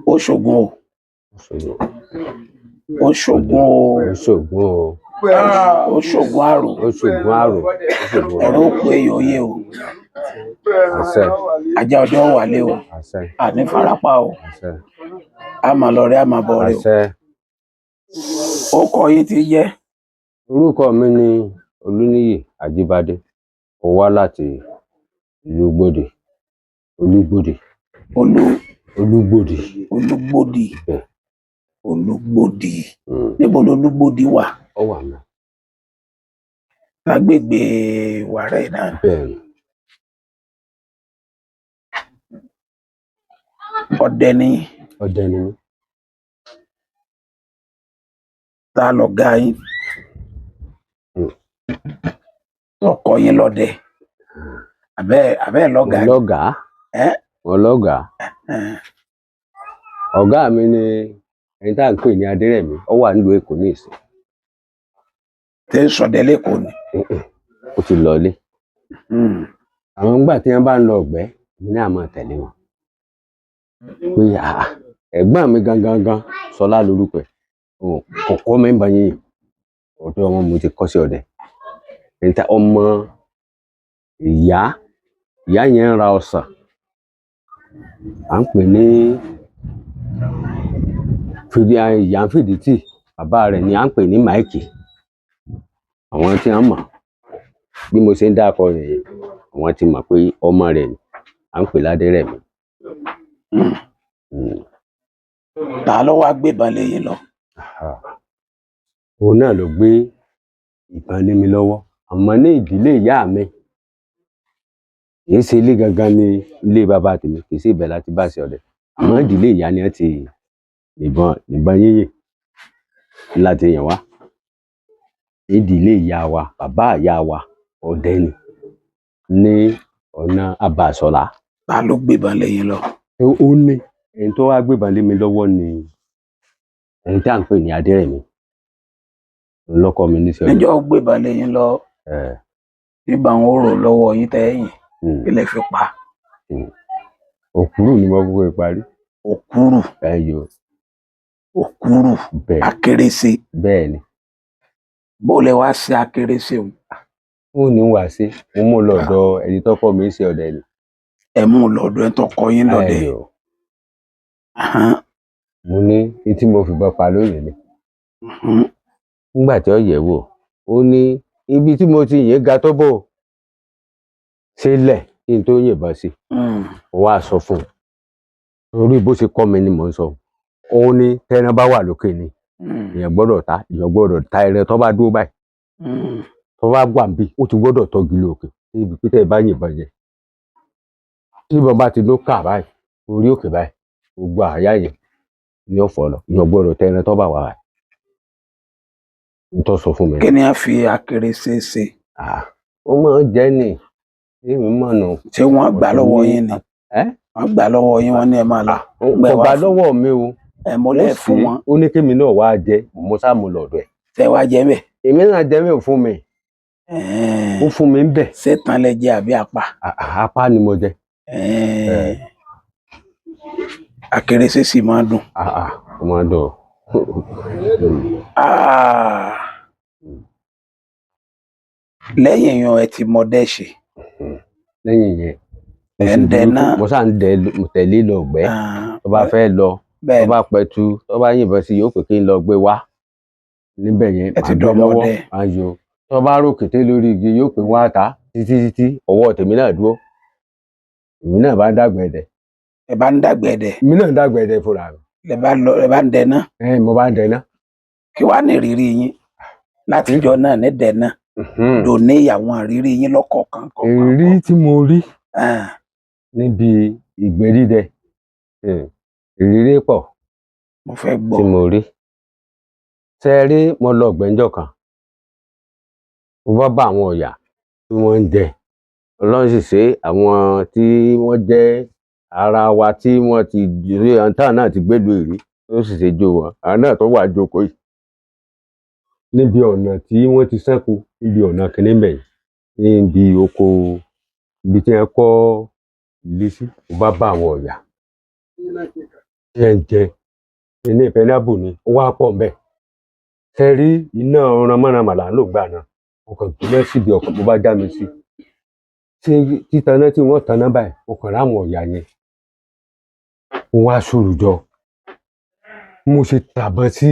ó ṣògùn o ó ṣògùn o ó ṣògùn o ó ṣògùn àrò ó ṣògùn àrò ó ṣògùn ẹ̀rọ ó pé yòóyè o àṣẹ ajá ọjọ́ wálé o àṣẹ àní farapa o àṣẹ a máa lọ rí a máa bọ̀ rí o àṣẹ. ó kọ yín ti jẹ́. Orúkọ mi ni Olúníyì Ajíbádé. Mo wá láti ìlú Gbòdì. Olúgbòdì. Olúgbòdì. Olúgbòdì. Bẹ́ẹ̀. Olúgbòdì. Níbo lolúgbòdì wà? Ó wà náà. Lágbègbè Ìwàrẹ́ náà. Bẹ́ẹ̀ni. Ọdẹ ni. Ọdẹ ni mí. Ta lọ̀gá yín? Ọkọ yín lọ́dẹ. Àbẹ́ lọ́gàá. Mo lọ́gàá. Mo lọ́gàá. Ọ̀gá mi ni ẹni tá à ń pè ní Adérẹ̀mí. Ó wà nílùú Èkó ní ìsìn. Tí ń ṣọdẹ lÉkòó ni. Ó ti lọlé. Àwọn nígbà tí wọ́n bá ń lọ ọ̀gbẹ́, èmi náà máa tẹ̀lé wọn. Pé ẹ̀gbọ́n mi gangan Ṣọlá lórúkọ ẹ̀. Kò kọ́ mi ń bá yín. Ọ̀dọ̀ wọn mo ti kọ́ sí ọdẹ. Níta ọmọ ìyá yẹn ń ra ọsàn. À ń pè ní ìyá ń Fìdítì. Bàbá rẹ̀ ni à ń pè ní Máìkì. Àwọn tí wọ́n mọ̀ bí mo ṣe ń dákọ rẹ̀, àwọn ti mọ̀ pé ọmọ rẹ̀ ni à ń pè l'Adérẹ̀mí. Ta ló wá gbébọn lé yín lọ? Òun náà ló gbé ìbọn lé mi lọ́wọ́. Àmọ́ ní ìdílé ìyá mi, kì í ṣe ilé gangan ní ilé bàbá tèmi, kì í ṣe ibẹ̀ láti bá ṣe ọdẹ. Àmọ́ ìdílé ìyá ni wọ́n ti ìbọn yínyìn láti yàn wá. Ìdílé ìyá wa, bàbá ìyá wa ọdẹ ni ní ọ̀nà Abàṣọlá. Ta ló gbébọn lé yín lọ? Ó ní ẹni tó wá gbébọn lé mi lọ́wọ́ ni ẹni tí à ń pè ní Adérẹ̀mí. Lọ́kọ mi níṣẹ́ ọdẹ. Níjọ́ gbébọn lé yín lọ. Ìbọn ó rò lọ́wọ́ yín tẹ́yìn. Kí lẹ fi pa? Òkúrù ni mo gbogbo ìparí. Òkúrù. Ẹyọ. Òkúrù. Bẹ́ẹ̀. Akérésé. Bẹ́ẹ̀ ni. Bó lẹ wá sí akérésé o? Ó ní wá sí. Mo mú lọ́dọ̀ ẹni tọ́kọ mi ṣe ọdẹ ni. Ẹ mú lọ́dọ̀ ẹni tọ́kọ yín lọ́dẹ. Ẹyọ. Mo ní tí mo fìbọn pa lónìí ni. Nígbà tí ó yẹ̀ wò, ó ní ibi tí mo ti yìn ga tó bò sílẹ̀ kí n tó yìnbọn sí. Ó wá sọ fún un. Orí bó ṣe kọ́ mi ni mò ń sọ. Ó ní tẹ́ran bá wà lókè ni. Èèyàn gbọ́dọ̀ ta ẹran tó bá dúró báyìí. Tó bá wà níbí, ó ti gbọ́dọ̀ tọ́gi lókè. Ibi tí tẹ́ bá yìnbọn yẹn. Tí ìbọn bá ti ló kà báyìí, orí òkè báyìí, gbogbo àyà yẹn ni ó fọ́ lọ. Èèyàn gbọ́dọ̀ tẹ ẹran tó bá wà báyìí. N tó sọ fún mi. Kí ni a fi akérésé ṣe? Ó máa ń jẹ́ ni. Èmi mọ̀ nù. Ṣé wọ́n gbà lọ́wọ́ yín ni? Wọ́n gbà lọ́wọ́ yín, wọ́n ní ẹ máa lọ. Kò gbà lọ́wọ́ mi o. Ẹ mọ́lẹ̀ fún wọn. Ó ní kémi náà wá jẹ, mo sá mo lọ́dọ̀ ẹ̀. Ṣé wá jẹ bẹ́ẹ̀? Èmi náà jẹ bẹ́ẹ̀ fún mi. Ó fún mi ń bẹ̀. Ṣé tán lẹ jẹ àbí apá? Apá ni mo jẹ. Akérésé sì máa dùn. Ó máa dùn. Lẹ́yìn yẹn ẹ ti mọdẹ ṣe. Lẹ́yìn yẹn ẹ ń dẹ náà. mo sá ń dẹ mo tẹ̀lé lọ ọ̀gbẹ́. Tó bá fẹ́ lọ, tó bá pẹ̀tù, tó bá yìnbọn sí, yóò pè kí n lọ gbé wá. Níbẹ̀ yẹn ẹ ti dọ̀ lọ́wọ́. Ayò. Tó bá rò kété lórí igi, yóò pè wá ta títí ọwọ́ tèmi náà dúró. Èmi náà bá ń dàgbẹ̀dẹ̀. Ẹ bá ń dàgbẹ̀dẹ̀. Èmi náà ń dàgbẹ̀dẹ̀ fúnra mi. Lẹ bá ń dẹ náà. Mo bá ń dẹ náà. Kí wàá ní ìrírí yín látijọ́ náà ní dẹ náà? Dòní àwọn ìrírí yín lọ́kọ̀ọ̀kan. Ìrírí tí mo rí níbi ìgbérídẹ, ìrírí pọ̀. Mo fẹ́ gbọ́. Tí mo rí. Ṣé rí mo lọ ọ̀gbẹ́njọ́ kan. Mo bá bá àwọn ọ̀yà tí wọ́n ń dẹ. Ọlọ́run sì ṣe àwọn tí wọ́n jẹ́ ara wa tí wọ́n ti rí ọ̀tá náà ti gbélu ìrí. Ó sì ṣe jó wọn. Àwọn náà tó wà jókòó yìí. Níbi ọ̀nà tí wọ́n ti ṣẹ́kù, níbi ọ̀nà kìíní mẹ́yìn, níbi oko, ibi tí wọ́n kọ́ ilé sí, mo bá bá àwọn ọ̀yà. ẹ ń jẹ ilé pẹnábù ni ó wá pọ̀ ńbẹ̀ ṣe rí iná ọ̀rànmọ́rànmọ́ là ń lò gbà náà ọkàn gbígbẹ́ síbi ọkàn bó bá já mi sí ṣé títaná tí wọ́n taná báyìí ọkàn láwọn ọ̀yà yẹn mo wá sùúrù jọ mo ṣe tàbọn sí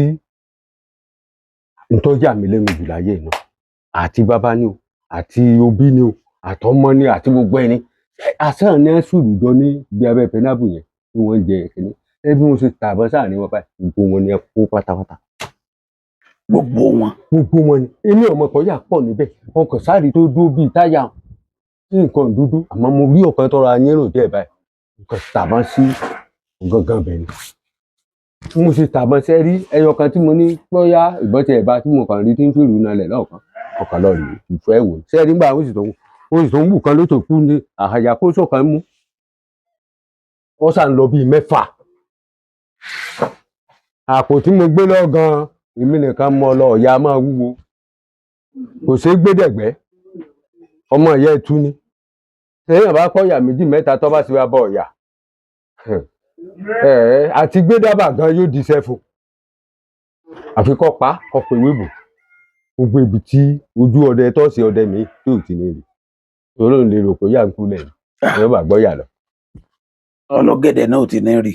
ntọ́jà mi lẹ́nu jù láyé náà àti bàbá ni o àti òbí ni o àtọmọ ni àti gbogbo ẹni àṣà ní sùúrù jọ ní bí abẹ́ pẹnábù yẹn tí wọ́n jẹ kínní ẹ bí mo ṣe tàbọn sáàrin wọn báyìí gbogbo wọn ni ẹ kó pátápátá gbogbo wọn ni èmi ọmọ kan yà pọ̀ níbẹ̀ ọkọ̀ sáré tó dúró bíi táyà tí nǹkan dúdú àmọ́ mo rí ọ̀kan tọrọ ayérò díẹ̀ báyìí nǹkan tàbọn sí gangan bẹ́ẹ̀ ni mo ṣe tàbọn sẹ́ rí ẹyọ kan tí mo ní bóyá ìbọn tí ẹ̀ bá tí mo kàn rí tí ń fìlú nalẹ̀ lọ́ọ̀kan ọkàn lọ rí ìfẹ́ wò sẹ́ rí nígbà oṣù tó ń wù kan ló tó kú ní àhàyà kóso kan mú ó sàn lọ bíi 6 àpò tí mo gbé lọ gan èmi nìkan mọ lọ ọ̀yà máa wúwo kò ṣeé gbé dẹ̀gbẹ́ ọmọ ìyá ẹtú ni téèyàn bá kọ́ ọ̀yà méjì mẹ́ta tó bá ti wá bọ ọ̀yà àti gbé dábàá gan yóò di sẹ́fù àfi kọ́ pa kọ́ pé wébù gbogbo ibi tí ojú ọdẹ tọ́sí ọdẹ mi tí ò ti ní rí torí òun lè rò pé yà ń kú lẹ́yìn ẹ̀rọ bá gbọ́ yà lọ. ọlọ́gẹ̀dẹ̀ náà ò ti ní rí.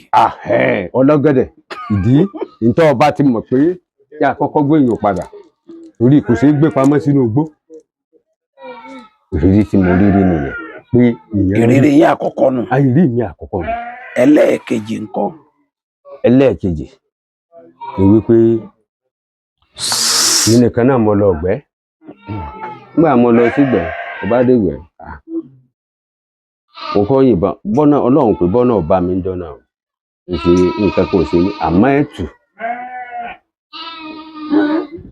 ọlọ́gẹ̀dẹ̀ ìdí ìtọ́ ọba ti mọ̀ pé yà kọ́kọ́ gbé èèyàn padà torí kò ṣeé gbé pamọ́ sínú igbó ìrírí tí mo rí nìyẹn pé ìrírí yín àkọ́kọ́ nù. ìrírí mi àkọ́kọ́ nù. ẹlẹ́ẹ̀kejì ńkọ́. ẹlẹ́ẹ̀kejì ni wípé mi nìkan náà mo lọ ọ̀gbẹ́ nígbà mo lọ sígbẹ́ mo bá dégbẹ́ mo kọ́ yìnbọn bọ́nà ọlọ́run pé bọ́nà ọba mi ń dọ́nà ṣe nǹkan kan ò ṣe mí àmọ́ ẹ̀tù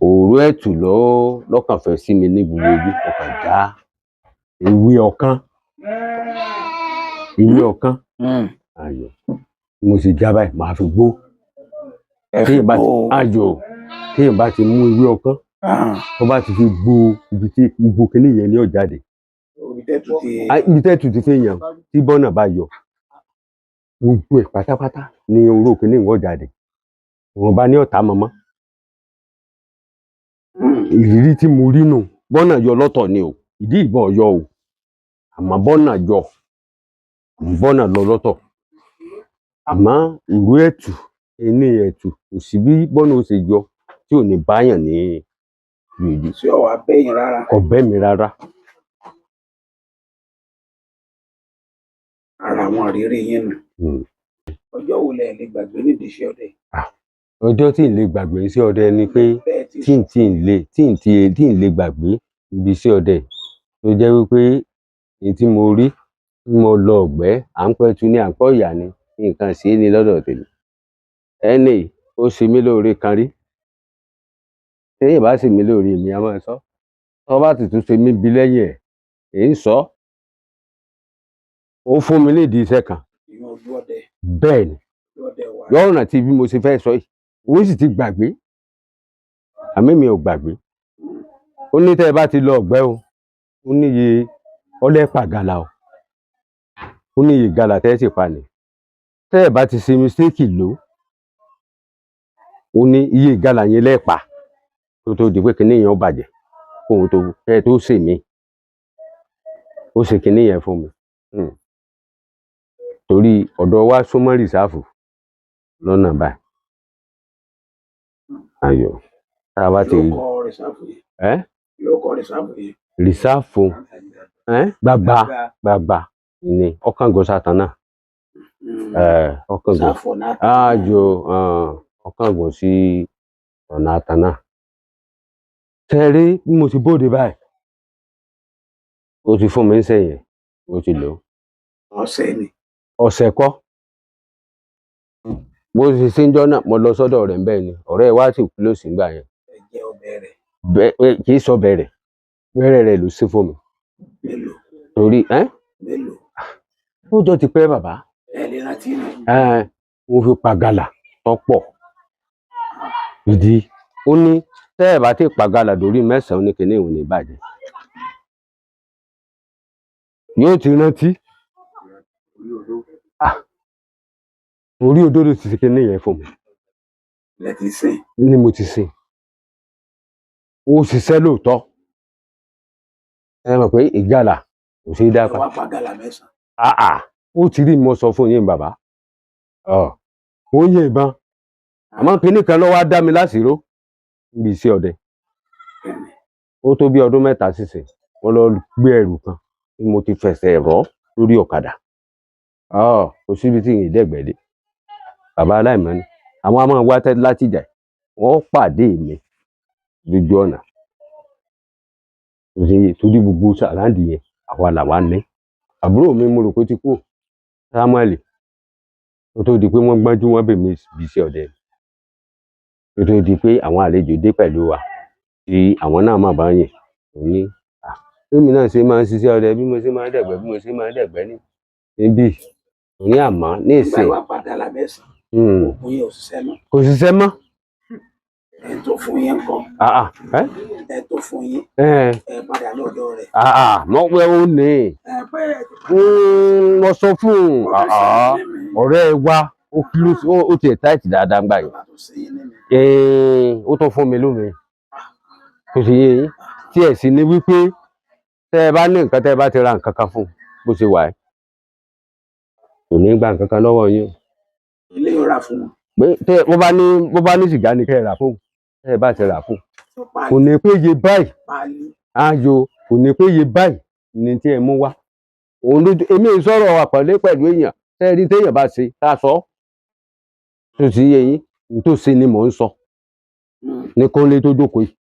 òru ẹ̀tù lọ́kàn fẹ́ sí mi ní gbogbo ojú ọkàn já ìwé ọ̀kan ayọ̀ mo sì já báyìí màá fi gbó téèyàn bá ti mú ìwé ọ̀kan tó bá ti fi gbó ibi tí gbogbo kinní yẹn ní ọ̀jáde ibi tẹ́tù ti fi yàn tí bọ́nà bá yọ gbogbo ẹ̀ pátápátá ní oró kinní ìwọ̀n jáde wọn bá ní ọ̀tá mọ́mọ́ ìrírí tí mo rí nù bọ́nà yọ lọ́tọ̀ ni o ìdí ìbọn yọ o àmọ́ bọ́nà yọ bọ́nà lọ lọ́tọ̀ àmọ́ ìró ẹ̀tù ẹni ẹ̀tù kò sí bí bọ́nà ó ṣe yọ tí ò ní báyàn ní ìrírí. tí ò wá bẹ́yìn rárá. kò bẹ́ mi rárá. ara àwọn ìrírí yín nù. ọjọ́ wo lẹ lè gbàgbé nídìí iṣẹ́ ọdẹ? ọjọ́ tí n lè gbàgbé iṣẹ́ ọdẹ ni pé tí n lè gbàgbé ibi iṣẹ́ ọdẹ tó jẹ́ wípé èyí tí mo rí mo lọ ọ̀gbẹ́ à ń pẹ́tu ní à ń pọ̀ ìyá ni nǹkan sí ni lọ́dọ̀ tèmi ẹnì ó ṣe mí lóore kan rí téèyàn bá ṣe mí lóore mi a máa sọ tó bá ti tún ṣe mí bí lẹ́yìn ẹ̀ èyí ń sọ ó fún mi nídìí iṣẹ́ kan bẹ́ẹ̀ ni lọ́rùn àti bí mo ṣe fẹ́ sọ yìí ó sì ti gbàgbé àmì mi ò gbàgbé ó ní tẹ́ ẹ bá ti lọ ọ̀gbẹ́ o ó níye ọlẹ́pà gàlà o ó níye gàlà tẹ́ ẹ sì pa ni tẹ́ ẹ bá ti ṣe mistake lò ó ní iye gàlà yẹn lẹ́ẹ̀pa tó di pé kinní yẹn ó bàjẹ́ kóhun tó kẹ́ ẹ tó ṣe mí ó ṣe kinní yẹn fún mi torí ọ̀dọ̀ wa súnmọ́ rìsáàfù lọ́nà báyìí ayọ̀ tá a bá ti rìsáàfù gbàgbà ni ọkàngó sátánà ọkàngó àjò ọkàngó sí ọ̀nà àtànà tẹ́rí bí mo ti bóde báyìí ó ti fún mi ń sẹ́yìn ó ti lò ó ọ̀sẹ̀ kọ́ bó ṣe ṣéńjọ́ náà mo lọ sọ́dọ̀ rẹ̀ ńbẹ́ ni ọ̀rẹ́ wa sì kú lóṣù ńgbà yẹn kì í sọ bẹ̀rẹ̀ rẹ̀ ló ṣe fún mi torí ó jọ ti pẹ́ bàbá mo fi pàgàlà tọ́pọ̀ ìdí ó ní tẹ́ ẹ̀ bá ti pàgàlà dórí 9 ní kinní ìwọ̀n ní bàjẹ́ yóò ti rántí orí odó ló ti ṣe kíní yẹn fún mi lẹ ti sìn. ni mo ti sìn ó ṣiṣẹ́ lóòótọ́ ẹ mọ̀ pé ìgalà kò ṣeé dá ẹ pa wá pa gàlà mẹ́sàn-án. ó ti rí mo sọ fún yín bàbá ó yẹ ìbọn àmọ́ kíní kan ló wá dá mi láṣìíró níbi iṣẹ́ ọdẹ ó tó bí ọdún 3 sísìn wọ́n lọ gbé ẹrù kan tí mo ti fẹsẹ̀ rọ́ lórí ọ̀kadà kò síbi tí ìyìn dẹ́gbẹ̀dẹ́ bàbá aláìmọ́ ni àwọn a máa wá láti jà wọ́n pàdé mi lójú ọ̀nà torí gbogbo sàráǹdì yẹn àwa làwa ní àbúrò mi mo rò pé ti kú Samuel ó tó di pé wọ́n gbájú wọn bèmí bí iṣẹ́ ọdẹ ó tó di pé àwọn àlejò dé pẹ̀lú wa tí àwọn náà máa bá yìn ní èmi náà ṣe máa ń ṣiṣẹ́ ọdẹ bí mo ṣe máa ń dẹ̀gbẹ́ níbí ní àmọ́ ní ìsìn kò ṣiṣẹ́ mọ́. ẹ tó fún yín kọ́. ẹ tó fún yín. ẹ padà lọ́dọ̀ rẹ̀. mọ̀ pé ó ní mo sọ fún ọ̀rẹ́ wa ó tiẹ̀ táìtì dáadáa ń gbà yìí ó tó fún mi lómi kò sì yé yín tí ẹ̀ sì ní wípé tẹ́ ẹ bá ní nǹkan tẹ́ ẹ bá ti ra nǹkan kan fún bó ṣe wà ẹ́ kò ní gba nǹkan kan lọ́wọ́ yín. ilé yóò rà fún wọn. pé tẹ́ bó bá ní sìgá ni kẹ́ ẹ rà fún tẹ́ ẹ bá ti rà fún kò ní pé iye báyìí ayò kò ní pé iye báyìí ni tí ẹ mú wá òun lójú èmi ò sọ̀rọ̀ àpọ̀lé pẹ̀lú èèyàn tẹ́ ẹ rí téèyàn bá ṣe ká sọ tó sì yé yín ní tó ṣe ni mò ń sọ ní kọ́lé tó jókòó yìí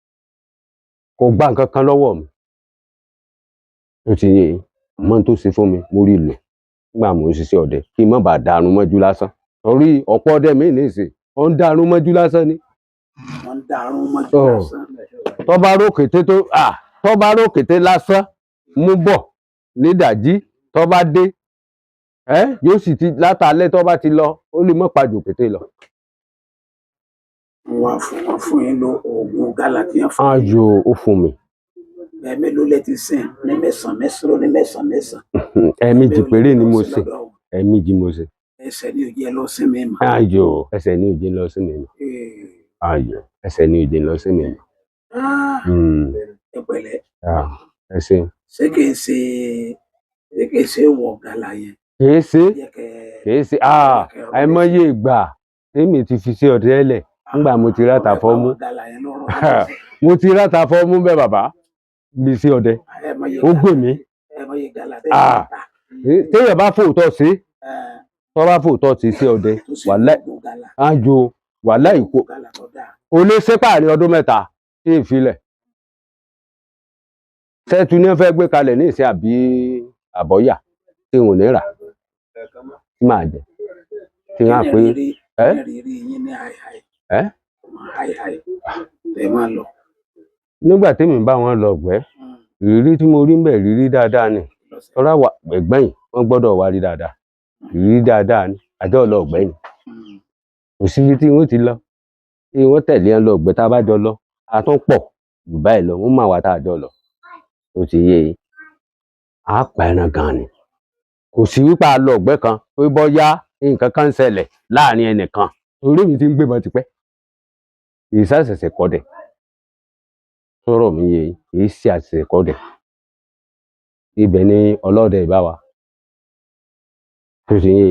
kò gba nǹkan kan lọ́wọ́ mi tó ti yé yín àmọ́ tó ṣe fún mi mo rí lò nígbà mo ń ṣiṣẹ́ ọdẹ kí n má bàa darun mọ́jú lásán torí ọ̀pọ̀ ọdẹ mi ní ìsìn ó ń darun mọ́jú lásán ni. wọ́n ń darun mọ́jú lásán. tó bá rókété lásán mú bọ̀ nídàjí tó bá dé yóò sì ti látàlẹ́ tó bá ti lọ ó lè mọ́ pa jòkété lọ. wọ́n fún yín lo oògùn gálà tí wọ́n fún yín. ayò ó fún mi. mélòó lẹ ti sìn ní mẹ́sàn-án. ẹ̀ẹ̀mejì péré ni mo sìn ẹ̀ẹ̀mejì mo sìn. ẹsẹ̀ ní òjì ẹ lọ sí mi mọ́. ayò ẹsẹ̀ ní òjì lọ sí mi mọ́. ayò ẹsẹ̀ ní òjì lọ sí mi mọ́. ẹ pẹ̀lẹ́. ẹ ṣeun. ṣé kìí ṣe wọ gàlà yẹn. kìí ṣe àìmọye ìgbà tèmi ti fi ṣe ọdẹ ẹlẹ nígbà mo ti ráta fọmú mo ti ráta fọmú bẹ́ẹ̀ bàbá bí sí ọdẹ ó gbè mí téèyàn bá fòótọ́ sí tó bá fòótọ́ sí sí ọdẹ wàhálà ìkó o lè ṣe páàrin ọdún 3 tí ìfilẹ̀ tẹ́tù ní wọ́n fẹ́ gbé kalẹ̀ ní ìṣe àbí àbọ̀yà tí wọn ò ní rà tí máa jẹ tí wọn á pé nígbà tèmi bá wọn lọ gbẹ́ ìrírí tí mo rí ń bẹ ìrírí dáadáa ni tọ́lá ẹ̀gbẹ́yìn wọ́n gbọ́dọ̀ wá rí dáadáa ìrírí dáadáa ni àjọ lọ ọ̀gbẹ́yìn kò síbi tí wọ́n ti lọ tí wọ́n tẹ̀lé ẹ lọ ọ̀gbẹ́ tá a bá jọ lọ a tún pọ̀ jù báyìí lọ wọ́n máa wá tá a jọ lọ ó ti yé e á pa ẹran gan ni kò sí wípé a lọ ọ̀gbẹ́ kan pé bọ́yá nǹkan kan ń ṣẹlẹ̀ láàrin ẹnìkan orí mi ti ń gbébọn tipẹ́ ìṣàṣẹ̀ṣẹ̀ kọ́dẹ̀ sọ̀rọ̀ mi yé kìí ṣe àṣẹ̀ṣẹ̀ kọ́dẹ̀ ibẹ̀ ni ọlọ́dẹ ìbá wa tó ṣe yé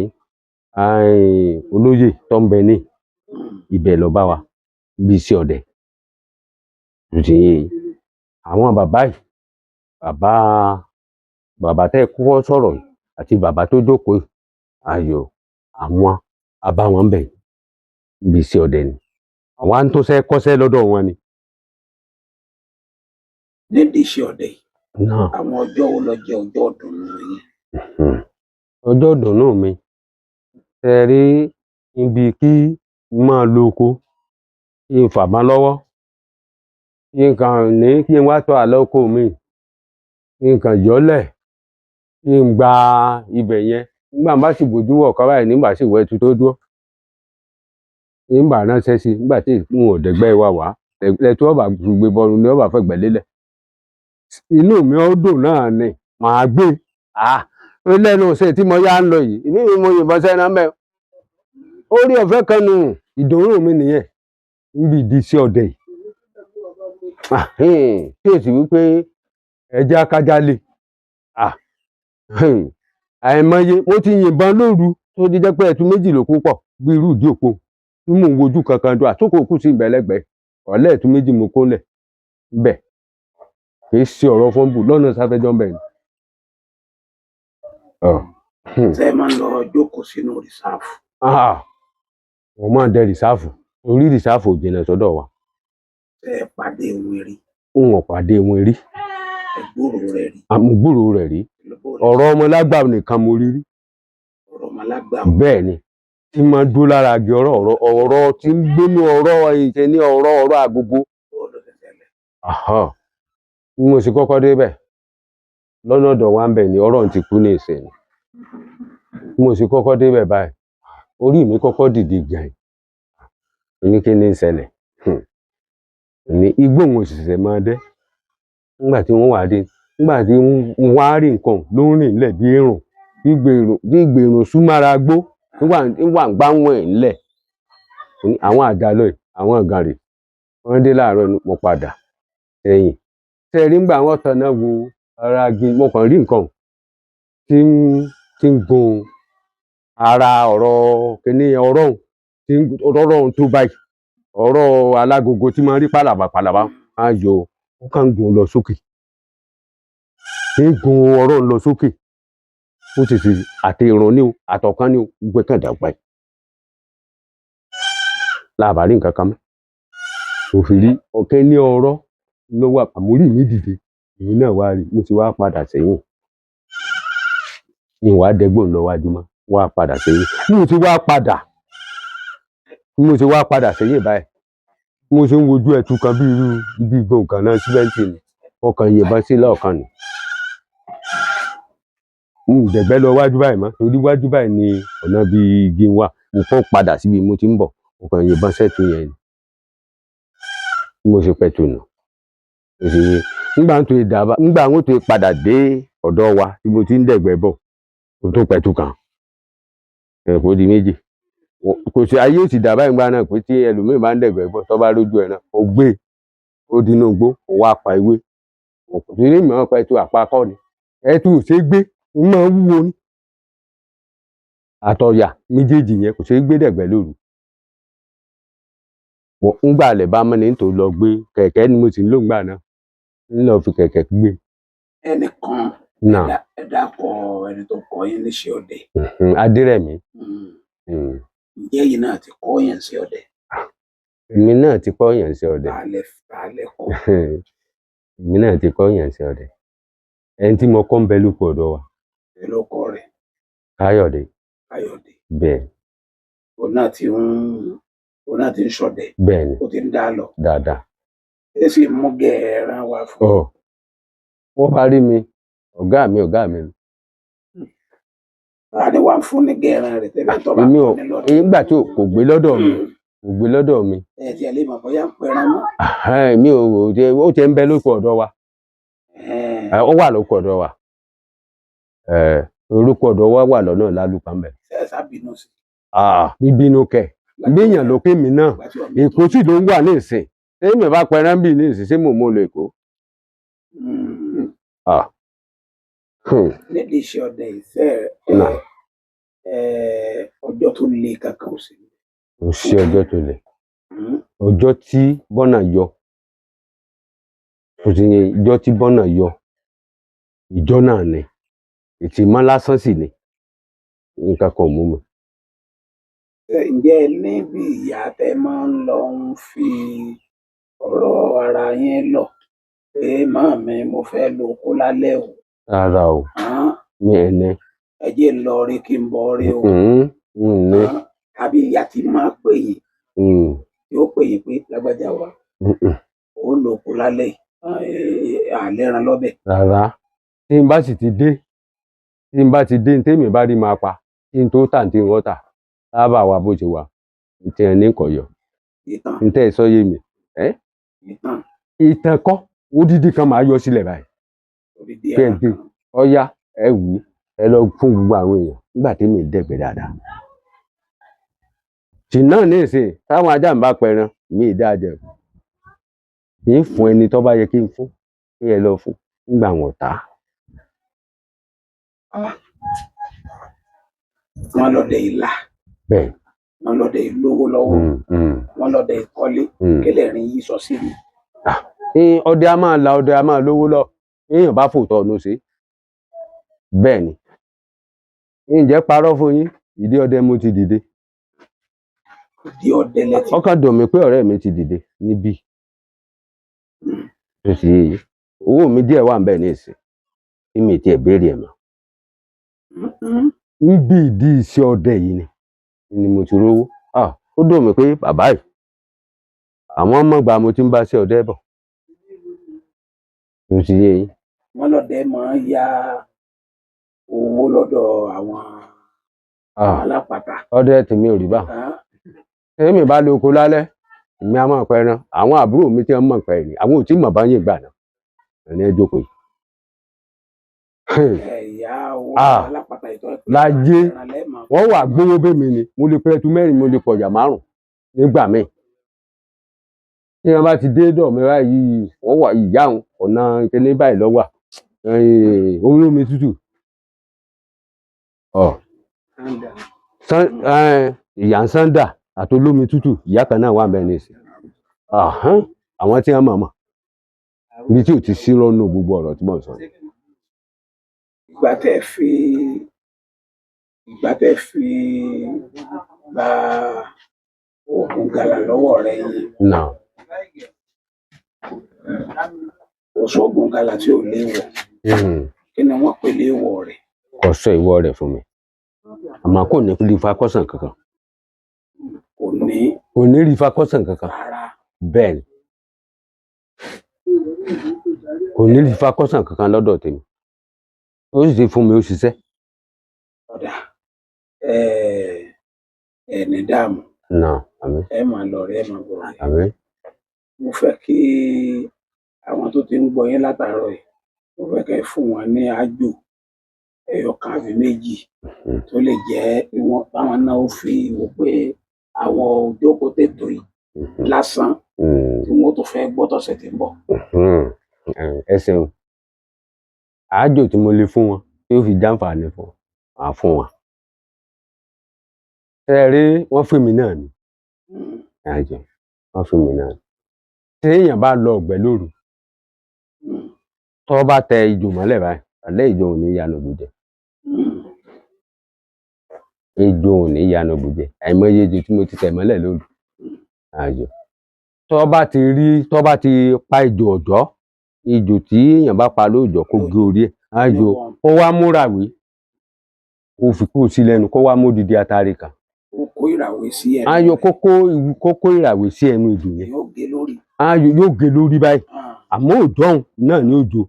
olóyè tó ń bẹ ní ibẹ̀ lọ bá wa bí iṣẹ́ ọdẹ tó ṣe yé àwọn bàbá yìí bàbá tẹ́ kọ́kọ́ sọ̀rọ̀ yìí àti bàbá tó jókòó yìí ayò àwọn abáwọn bẹ̀ bí iṣẹ́ ọdẹ ni àwọn à ń tó ṣe kọ́ṣẹ́ lọ́dọ̀ wọn ni. nídìí iṣẹ́ ọdẹ yìí àwọn ọjọ́ wo ló jẹ́ ọjọ́ ìdùnnú yín. ọjọ́ ìdùnnú mi ṣe rí ibi kí n máa lo oko kí n fà má lọ́wọ́ kí n kàn ní kí n wá tọ́ àlọ́ oko mi kí n kàn yọ́lẹ̀ kí n gba ibẹ̀ yẹn nígbà bá sì bójú wọ̀ kọ́ báyìí nígbà sì wọ ẹtu tó dúró nígbà ránṣẹ́ sí nígbà tí n ò dẹ̀gbẹ́ wa wá ẹtu ọba gbé bọ́ọ̀lù ni ọba fẹ́ gbẹ̀lélẹ̀ inú mi ó dùn náà ni màá gbé ó lẹ́nu ṣe tí mo yá ń lọ yìí ìbí mi mo yìnbọn sẹ́nu mẹ́ orí ọ̀fẹ́ kan nù ìdùnnú mi nìyẹn níbi ìdí iṣẹ́ ọdẹ yìí tí o sì wípé ẹjẹ́ akájálè àìmọye mo ti yìnbọn lóru tó ti jẹ́ pé ẹ̀tún méjì ló kó pọ̀ bí irú ìdí òpó tí mò ń wojú kankan do àtúkò kù sí ìbẹ̀lẹ́gbẹ̀ẹ́ ọ̀lẹ́ ẹ̀tún méjì mo kó lẹ̀ ńbẹ̀ kì í ṣe ọ̀rọ̀ fọ́nbù lọ́nà sáfẹ́jọ́ ńbẹ̀ ni. ṣé ẹ máa ń lọ jókòó sínú rìsáàfù? wọ́n máa ń dẹ rìsáàfù orí rìsáàfù ò jìnnà sọ́dọ̀ wa. ṣé ẹ pàdé wọn rí? n ò pàdé wọn rí. ẹ gbúròó rẹ̀ rí? àmọ́ gbúròó rẹ̀ rí. ọ̀rọ̀ ọmọ lágbà nìkan mo rí rí. ọ̀rọ̀ ọmọ lágbà? bẹ́ẹ̀ ni tí máa dúró lára agi ọ̀rọ̀ tí ń gbénú ọ̀rọ̀ ìṣe ní ọ̀rọ̀ agogo. bí mo sì kọ́kọ́ débẹ̀ lọ́nà ọ̀dọ̀ wa ń bẹ̀ ni ọ̀rọ̀ ti kú ní ìsìn. bí mo sì kọ́kọ́ débẹ̀ báyìí orí mi kọ́kọ́ dìde gàn ní kí ni ń ṣẹlẹ̀ ní igbó òun òṣìṣẹ́ máa dé nígbà tí wọ́n wà dé nígbà tí wọ́n á rí nǹkan ló ń rìn lẹ̀ bí èrùn bí ìgbèrún súnmọ́ra gbó nígbà ń gbá wọn ẹ̀ ńlẹ̀ àwọn àdàlọ́ ẹ̀ àwọn àgàrè wọ́n dé láàárọ̀ mo padà sẹ́yìn tẹ́ rí ńgbà wọ́n tanná wo ara igi mo kàn rí nǹkan tí ń gun ara ọ̀rọ̀ kìíní ọ̀rọ̀ ọ̀hún tó báyìí ọ̀rọ̀ alágogo tí máa ń rí pàlàbà á yọ ó kàn ń gun lọ sókè ń gun ọ̀rọ̀ lọ sókè ó sì sì àti ìrùn ní o àtọ̀kan ní o gbé kàn dàgbà yìí láàbàárí nǹkan kan mọ́ òfin rí ọ̀kẹ́ ní ọ̀rọ̀ lọ́wọ́ àmúrí mi dìde èyí náà wá rí mo ti wá padà sẹ́yìn ìwà dẹ́gbọ̀n lọ wájú mọ́ wá padà sẹ́yìn mo ti wá padà sẹ́yìn báyìí mo ṣe ń wojú ẹ̀tù kan bí irú ibi ìgbọ̀n kan náà síbẹ̀ǹtì ni ọkàn yìnbọn sí lọ́ọ̀kan ni dẹ̀gbẹ́ lọ wájú báyìí mọ́ torí wájú báyìí ni ọ̀nà bí igi wà mo kàn padà síbi mo ti ń bọ̀ ọkàn yìnbọn sẹ́tù yẹn ni mo ṣe pẹ̀tù nù nígbà wọn tó padà dé ọ̀dọ̀ wa tí mo ti ń dẹ̀gbẹ́ bọ̀ mo tún pẹ̀tù kan ẹ̀kọ́ di méjì kò sí ayé òsì dàbá ìgbà náà pé tí ẹlòmíín bá ń dẹ̀gbẹ́ bọ̀ tó bá rójú ẹ̀ náà ó gbé ó dínú igbó ó wá pa ewé òkùnrin ní ìmọ̀ pẹ̀tù àpakọ́ ni ẹ̀tù ò ṣe é gbé ó máa ń wúwo ní àtọ̀yà méjèèjì yẹn kò ṣe é gbé dẹ̀gbẹ́ lóru ńgbà lẹ̀ bá mọ́ni tó lọ gbé kẹ̀kẹ́ ni mo sì ń lò ńgbà náà ń lọ fi kẹ̀kẹ́ gbé. ẹnìkan ẹ dákọ̀ ẹni tó kọ́ yín níṣẹ́ ọdẹ. Adérẹ̀mí. ǹjẹ́ yìí náà ti kọ́ yẹn sí ọdẹ? èmi náà ti kọ́ yẹn sí ọdẹ. tààlẹ̀ kọ́. èmi náà ti kọ́ yẹn sí ọdẹ. ẹni tí mo kọ́ ń bẹ lóko ọ̀dọ̀ wa. ẹ ló kọ́ rẹ̀. Káyọ̀dé. bẹ́ẹ̀. òun náà ti ń ṣọdẹ. bẹ́ẹ̀ ni. ó ti ń dá lọ. dáadáa. ẹ sì mú gẹ̀ẹ́rán wá fún. wọ́n bá rí mi ọ̀gá mi ni. ni wàá fún ní gẹ̀ẹ́rán rẹ̀ tẹ́lẹ̀ tó bá fún ní lọ́dọ̀. nígbà tí kò gbé lọ́dọ̀ mi. ẹ ti ẹ lè mọ̀ bóyá ń pẹran mọ́. mi ò ó ti ń bẹ lóko ọ̀dọ̀ wa. ó wà lóko ọ̀dọ̀ wa. orúkọ ọ̀dọ̀ wa wà lọ́nà lálùpàmbẹ̀. ẹ sábìnú sí. bíbínú kẹ gbéyàn lókè mi náà èkó sì ló ń wà ní ìsìn ṣé mi bá pẹran bì ní ìsìn ṣé mo lọ èkó. nídìí iṣẹ́ ọdẹ ìfẹ́ ọjọ́ tó le kankan ò sí. kò sí ọjọ́ tó le ọjọ́ tí bọ́nà yọ kò sí ọjọ́ tí bọ́nà yọ ìjọ náà ni ìtìmọ́ lásán sì ni nǹkan kan mú mi. ǹjẹ́ níbi ìyá tẹ́ máa ń lọ ń fi ọ̀rọ̀ ara yín lọ pé màámi mo fẹ́ lọ oko lálẹ́ o. rárá o mi ẹ̀ ní. ẹ jẹ́ lọ rí kí n bọ́ rí o. àbí ìyá tí máa pè yín yóò pè yín pé lágbájá wa ó lọ oko lálẹ́ àlẹ́ran lọ́bẹ̀. rárá tí n bá sì ti dé ní tèmi bá rí máa pa kí n tó tà ní tí wọ́n tà lábàá wa bó ṣe wà ní tí ẹ ní kọ̀yọ̀ ní tẹ́ ẹ sọ yé mi. ìtàn kọ́ odidi kan máa yọ sílẹ̀ báyìí ọ̀yá ẹ wù ú ẹ lọ fún gbogbo àwọn èèyàn nígbà tí mi dẹ̀gbẹ́ dáadáa. tì náà ní ìsìn táwọn ajá ń bá pẹran mi ì dáa jẹ kì í fún ẹni tó bá yẹ kí n fún kí ẹ lọ fún nígbà wọn ta. Wọ́n lọ́dẹ ìlà. Bẹ́ẹ̀. Wọ́n lọ́dẹ ìlówó lọ́wọ́. Wọ́n lọ́dẹ ìkọ́lé. Kílẹ̀ rí yí sọ sí mi. Ọdẹ a máa la ọdẹ a máa lówó lọ èèyàn bá fòótọ́ ọ̀nà ṣe bẹ́ẹ̀ ni ǹjẹ́ parọ́ fún yín ìdí ọdẹ mo ti dìde. Ìdí ọdẹ lẹ́tì. Ọkàn dùn mí pé ọ̀rẹ́ mi ti dìde níbí tó sì yé yìí owó mi díẹ̀ wà ń bẹ̀ ní ìsìn tí mi tiẹ̀ béèrè ẹ̀ mọ́. Níbi ìdí iṣẹ́ ọdẹ yìí ni mo ti rówó. Ó dùn mí pé bàbá yìí àwọn mọ̀gbà mo ti ń bá ṣe ọdẹ bọ̀ tó sì yé yìí. Wọ́n lọ́dẹ máa ń ya owó lọ́dọ̀ àwọn alápàtà. Ọdẹ tèmi ò rí bá. Èmi bá lọ oko lálẹ́ èmi á máa pẹran àwọn àbúrò mi tí wọ́n mọ̀ pẹ́ ni àwọn ò tí mọ̀ bá yín gbà náà ẹni ẹ jókòó yìí. Láyé wọ́n wà gbówó bẹ́ẹ̀ mi ni mo lè pẹ́ tu mẹ́rin mo lè pọ̀jà 5 nígbà míì. Tí wọ́n bá ti dé dọ̀ mi báyìí wọ́n wà ìyá àwọn ọ̀nà kíní báyìí lọ́wọ́ olómi tútù. Ìyá ń sándà àti olómi tútù ìyá kan náà wà ń bẹ ní ìsìn. Àwọn tí wọ́n mọ̀ ibi tí ò ti sí lọ́nà gbogbo ọ̀rọ̀ tí mò ń sọ. Ìgbà tẹ́ fi gba oògùn gàlà lọ́wọ́ rẹ̀ yìí. Kò sóògùn gàlà tí ò léèwọ̀. Kí ni wọ́n pè léèwọ̀ rẹ̀? Kò sọ ìwọ rẹ̀ fún mi àmọ́ kò ní rí fakọ́sàn kankan. Kò ní rí fakọ́sàn kankan. Bẹ́ẹ̀ ni kò ní rí fakọ́sàn kankan lọ́dọ̀ tèmi ó sì ti fún mi ó ṣiṣẹ́. Ọ̀dà ẹni dààmú. Ẹ máa lọ rẹ ẹ máa bọ̀ rẹ. Mo fẹ́ kí àwọn tó ti ń gbọ́ yín látàárọ̀ yìí mo fẹ́ kẹ́ fún wọn ní àjò ẹyọkan àbí méjì tó lè jẹ́ ìwọ̀n táwọn náà ó fi wò pé àwọn òjókòó tètò yìí lásán tí wọ́n tó fẹ́ gbọ́ tọ̀sẹ̀ tí ń bọ̀. Ẹ ṣeun àjò tí mo lè fún wọn tí ó fi jàǹfààní fún wọn màá fún wọn. Ṣé ẹ rí wọ́n fún mi náà ni àjò wọ́n fún mi náà ni. Tí èèyàn bá lọ ọ̀gbẹ́ lóru tó bá tẹ ejò mọ́lẹ̀ báyìí alẹ́ ejò ò ní yanu bùjẹ. Ejò ò ní yanu bùjẹ àìmọye ejò tí mo ti tẹ̀ mọ́lẹ̀ lóru àjò. Tó bá ti pa ejò ọ̀jọ́ ejò tí èèyàn bá pa lóòjọ́ kó gé orí ẹ̀ àjò kó wá múràwé kó fi kú sí lẹ́nu kó wá mú odidi atare kan. Kó ìràwé sí ẹnu. Àjò kókó ìràwé sí ẹnu ejò yẹn. Àjò yóò gé lórí báyìí àmọ́ òjò náà ni òjò.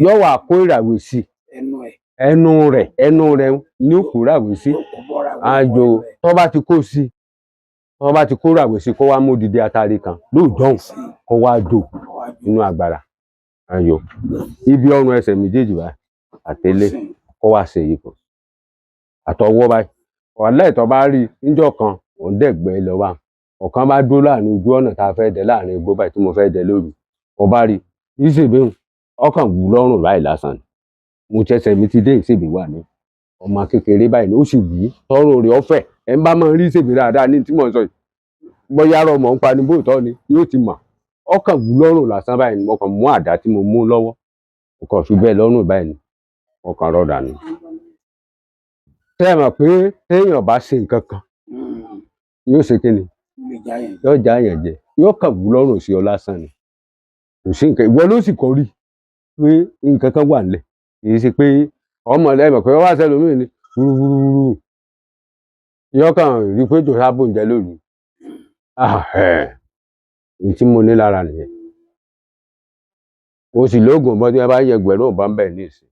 Yóò wá kó ìràwé sí ẹnu rẹ̀ ní ó kó ìràwé sí. Àjò tó bá ti kó sí tó bá ti kó ìràwé sí kó wá mú odidi atare kan lóòjọ́ kó wá jò nínú agbára. Àjò ibi ọrùn ẹsẹ̀ méjèèjì báyìí àtẹlé kó wá ṣe yìí kan àtọwọ́ báyìí wàláhì tó bá rí níjọ́ kan òun dẹ̀gbẹ́ lọ wá ọ̀kan bá dúró láàrin ojú ọ̀nà tá a fẹ́ dẹ láàrin igbó báyìí tí mo fẹ́ dẹ lóru ọba rí ìṣèbéhùn ọkàn wù lọ́rùn báyìí lásán ni mo tẹsẹ̀ mi ti dé ìṣèbí wà ní ọmọ kékeré báyìí ó sì wù tọrọ rẹ̀ ọ̀fẹ́ ẹ̀ ń bá máa rí ìṣèbí dáadáa ní tí mò ń sọ yìí bóyá rọ mọ̀ ń pa ni bóòtọ́ ni yóò ti mọ̀ ọkàn wù lọ́rùn lásán báyìí ni mo kàn mú àdá tí mo mú lọ́wọ́ mo kàn fi bẹ́ẹ̀ lọ́rùn báyìí ni mo kàn rọ̀ dànù. Ṣé ẹ mọ̀ pé téèyàn bá ṣe nǹkan kan yóò ṣe kí ni yóò já èèyàn jẹ yóò kàn wù lọ́rùn sí ọ lásán ni kò sí nǹkan ìwọ ló sì kọ́ rí pé nǹkan kan wà nílẹ̀ kì í ṣe pé ọmọ ẹlẹ́mọ̀ pé wá sẹ́lómìn ni wúrúwúrú yóò kàn rí pé jò sábò ń jẹ lóru èyí tí mo ní lára nìyẹn mo sì lóògùn bọ́ tí wọ́n bá yẹ ẹgbẹ̀rún ọ̀bá ń bẹ̀ ní ìsìn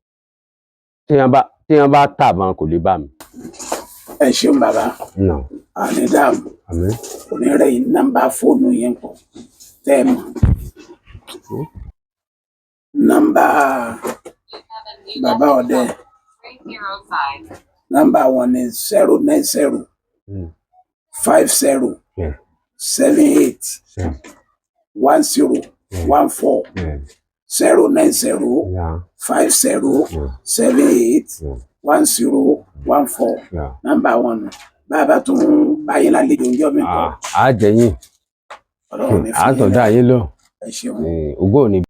tí wọ́n bá tàbọn kò lè bá mi. Ẹ ṣeun bàbá àní dààmú onírẹ̀ yìí nọ́mbà fóònù yẹn pọ̀ tẹ́ ẹ mọ̀ nọ́mbà bàbá ọdẹ nọ́mbà wọn ni 090 50 78 10 14 090 50 78 10 14 nọ́mbà wọn nù bàbá tún báyìí lálejò ń jọ mi kọ. Àjẹyìn àtọ̀dá yín lọ ògo ni.